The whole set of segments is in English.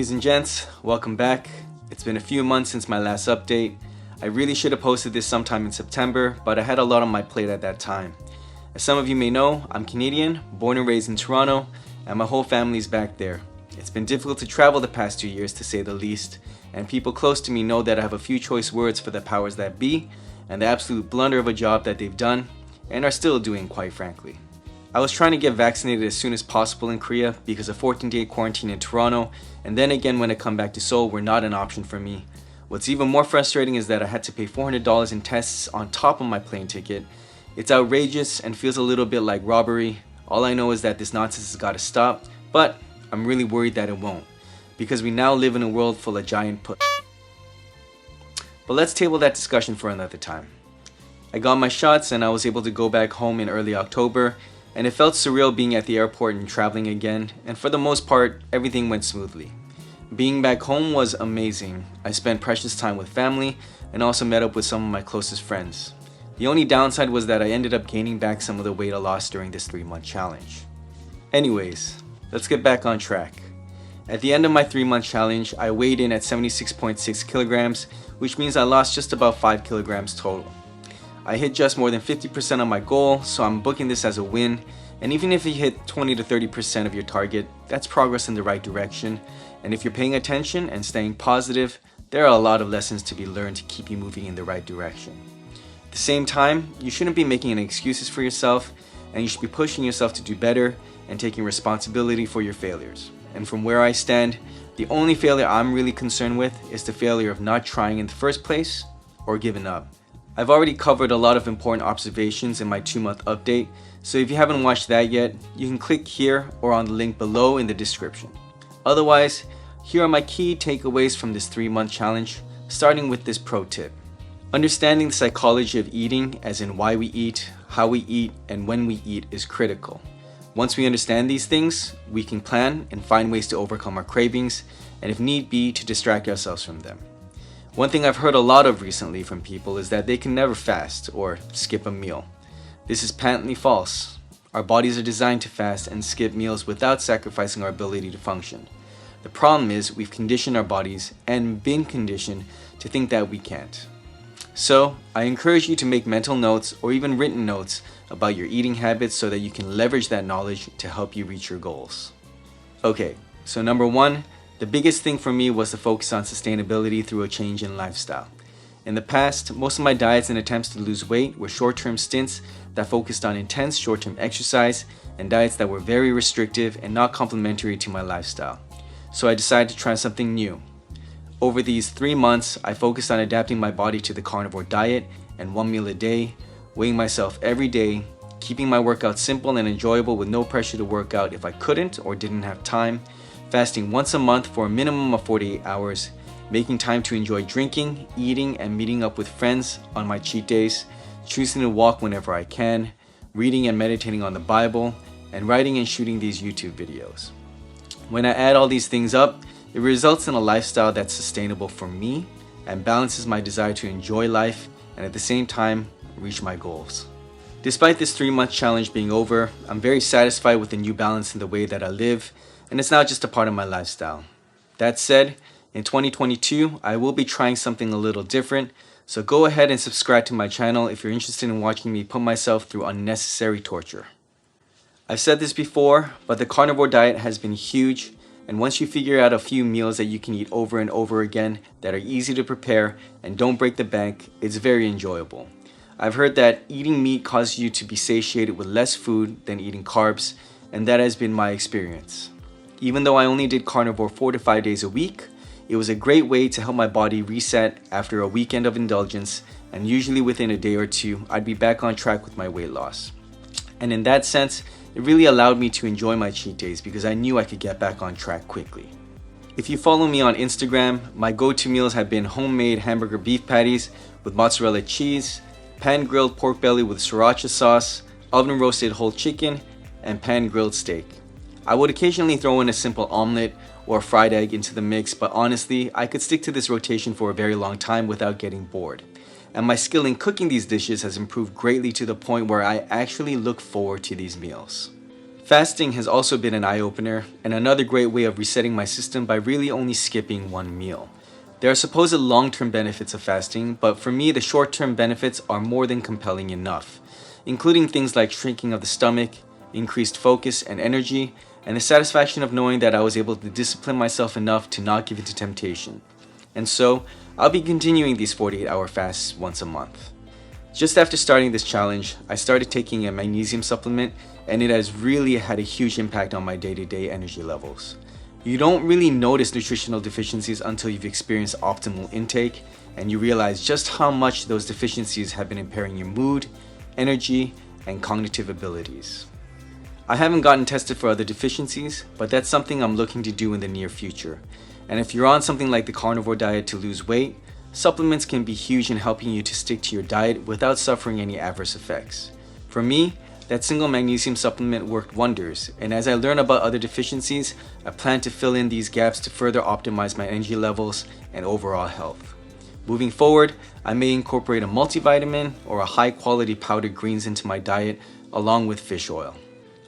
Ladies and gents, welcome back. It's been a few months since my last update. I really should have posted this sometime in September, but I had a lot on my plate at that time. As some of you may know, I'm Canadian, born and raised in Toronto, and my whole family's back there. It's been difficult to travel the past 2 years, to say the least, and people close to me know that I have a few choice words for the powers that be, and the absolute blunder of a job that they've done, and are still doing, quite frankly. I was trying to get vaccinated as soon as possible in Korea because a 14-day quarantine in Toronto and then again when I come back to Seoul were not an option for me. What's even more frustrating is that I had to pay $400 in tests on top of my plane ticket. It's outrageous and feels a little bit like robbery. All I know is that this nonsense has got to stop, but I'm really worried that it won't because we now live in a world full of giant But let's table that discussion for another time. I got my shots and I was able to go back home in early October. And it felt surreal being at the airport and traveling again, and for the most part, everything went smoothly. Being back home was amazing. I spent precious time with family and also met up with some of my closest friends. The only downside was that I ended up gaining back some of the weight I lost during this 3-month challenge. Anyways, let's get back on track. At the end of my 3-month challenge, I weighed in at 76.6 kilograms, which means I lost just about 5 kilograms total. I hit just more than 50% of my goal, so I'm booking this as a win, and even if you hit 20 to 30% of your target, that's progress in the right direction, and if you're paying attention and staying positive, there are a lot of lessons to be learned to keep you moving in the right direction. At the same time, you shouldn't be making any excuses for yourself, and you should be pushing yourself to do better and taking responsibility for your failures. And from where I stand, the only failure I'm really concerned with is the failure of not trying in the first place or giving up. I've already covered a lot of important observations in my 2-month update, so if you haven't watched that yet, you can click here or on the link below in the description. Otherwise, here are my key takeaways from this 3-month challenge, starting with this pro tip. Understanding the psychology of eating, as in why we eat, how we eat, and when we eat, is critical. Once we understand these things, we can plan and find ways to overcome our cravings, and if need be, to distract ourselves from them. One thing I've heard a lot of recently from people is that they can never fast or skip a meal. This is patently false. Our bodies are designed to fast and skip meals without sacrificing our ability to function. The problem is we've conditioned our bodies and been conditioned to think that we can't. So, I encourage you to make mental notes or even written notes about your eating habits so that you can leverage that knowledge to help you reach your goals. Okay, so number 1, the biggest thing for me was to focus on sustainability through a change in lifestyle. In the past, most of my diets and attempts to lose weight were short-term stints that focused on intense short-term exercise and diets that were very restrictive and not complementary to my lifestyle. So I decided to try something new. Over these 3 months, I focused on adapting my body to the carnivore diet and 1 meal a day, weighing myself every day, keeping my workout simple and enjoyable with no pressure to work out if I couldn't or didn't have time, fasting once a month for a minimum of 48 hours, making time to enjoy drinking, eating, and meeting up with friends on my cheat days, choosing to walk whenever I can, reading and meditating on the Bible, and writing and shooting these YouTube videos. When I add all these things up, it results in a lifestyle that's sustainable for me and balances my desire to enjoy life and at the same time reach my goals. Despite this 3-month challenge being over, I'm very satisfied with the new balance in the way that I live, and it's now just a part of my lifestyle. That said, in 2022, I will be trying something a little different, so go ahead and subscribe to my channel if you're interested in watching me put myself through unnecessary torture. I've said this before, but the carnivore diet has been huge, and once you figure out a few meals that you can eat over and over again that are easy to prepare and don't break the bank, it's very enjoyable. I've heard that eating meat causes you to be satiated with less food than eating carbs, and that has been my experience. Even though I only did carnivore 4 to 5 days a week, it was a great way to help my body reset after a weekend of indulgence, and usually within a day or two, I'd be back on track with my weight loss. And in that sense, it really allowed me to enjoy my cheat days because I knew I could get back on track quickly. If you follow me on Instagram, my go-to meals have been homemade hamburger beef patties with mozzarella cheese, pan-grilled pork belly with sriracha sauce, oven-roasted whole chicken, and pan-grilled steak. I would occasionally throw in a simple omelet or a fried egg into the mix, but honestly, I could stick to this rotation for a very long time without getting bored. And my skill in cooking these dishes has improved greatly to the point where I actually look forward to these meals. Fasting has also been an eye-opener and another great way of resetting my system by really only skipping one meal. There are supposed long-term benefits of fasting, but for me the short-term benefits are more than compelling enough, including things like shrinking of the stomach, increased focus and energy, and the satisfaction of knowing that I was able to discipline myself enough to not give in to temptation. And so, I'll be continuing these 48-hour fasts once a month. Just after starting this challenge, I started taking a magnesium supplement, and it has really had a huge impact on my day-to-day energy levels. You don't really notice nutritional deficiencies until you've experienced optimal intake, and you realize just how much those deficiencies have been impairing your mood, energy, and cognitive abilities. I haven't gotten tested for other deficiencies, but that's something I'm looking to do in the near future. And if you're on something like the carnivore diet to lose weight, supplements can be huge in helping you to stick to your diet without suffering any adverse effects. For me, that single magnesium supplement worked wonders, and as I learn about other deficiencies, I plan to fill in these gaps to further optimize my energy levels and overall health. Moving forward, I may incorporate a multivitamin or a high-quality powdered greens into my diet along with fish oil.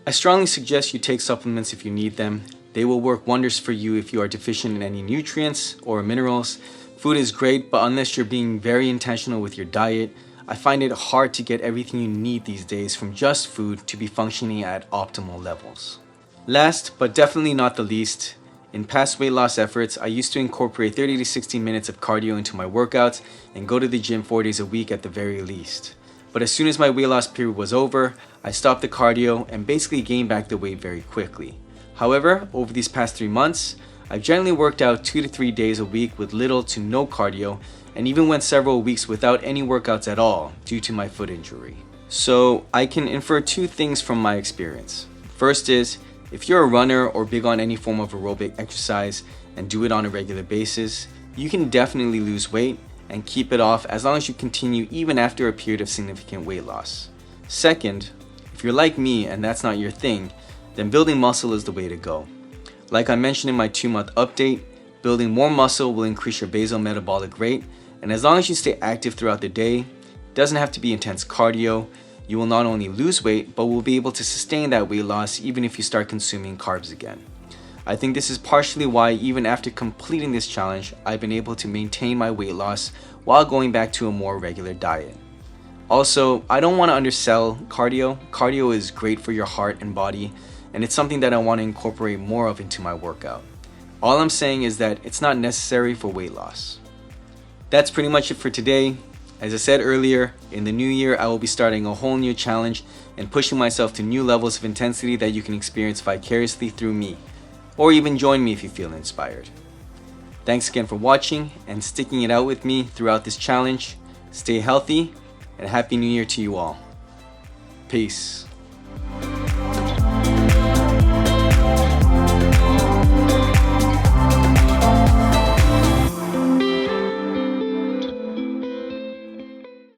I strongly suggest you take supplements if you need them. They will work wonders for you if you are deficient in any nutrients or minerals. Food is great, but unless you're being very intentional with your diet, I find it hard to get everything you need these days from just food to be functioning at optimal levels. Last, but definitely not the least, in past weight loss efforts, I used to incorporate 30 to 60 minutes of cardio into my workouts and go to the gym 4 days a week at the very least. But as soon as my weight loss period was over, I stopped the cardio and basically gained back the weight very quickly. However, over these past 3 months, I've generally worked out 2 to 3 days a week with little to no cardio, and even went several weeks without any workouts at all due to my foot injury. So I can infer 2 things from my experience. First is, if you're a runner or big on any form of aerobic exercise and do it on a regular basis, you can definitely lose weight and keep it off as long as you continue even after a period of significant weight loss. Second, if you're like me and that's not your thing, then building muscle is the way to go. Like I mentioned in my 2-month update, building more muscle will increase your basal metabolic rate, and as long as you stay active throughout the day, it doesn't have to be intense cardio, you will not only lose weight, but will be able to sustain that weight loss even if you start consuming carbs again. I think this is partially why even after completing this challenge, I've been able to maintain my weight loss while going back to a more regular diet. Also, I don't want to undersell cardio. Cardio is great for your heart and body, and it's something that I want to incorporate more of into my workout. All I'm saying is that it's not necessary for weight loss. That's pretty much it for today. As I said earlier, in the new year I will be starting a whole new challenge and pushing myself to new levels of intensity that you can experience vicariously through me, or even join me if you feel inspired. Thanks again for watching and sticking it out with me throughout this challenge. Stay healthy and Happy New Year to you all. Peace.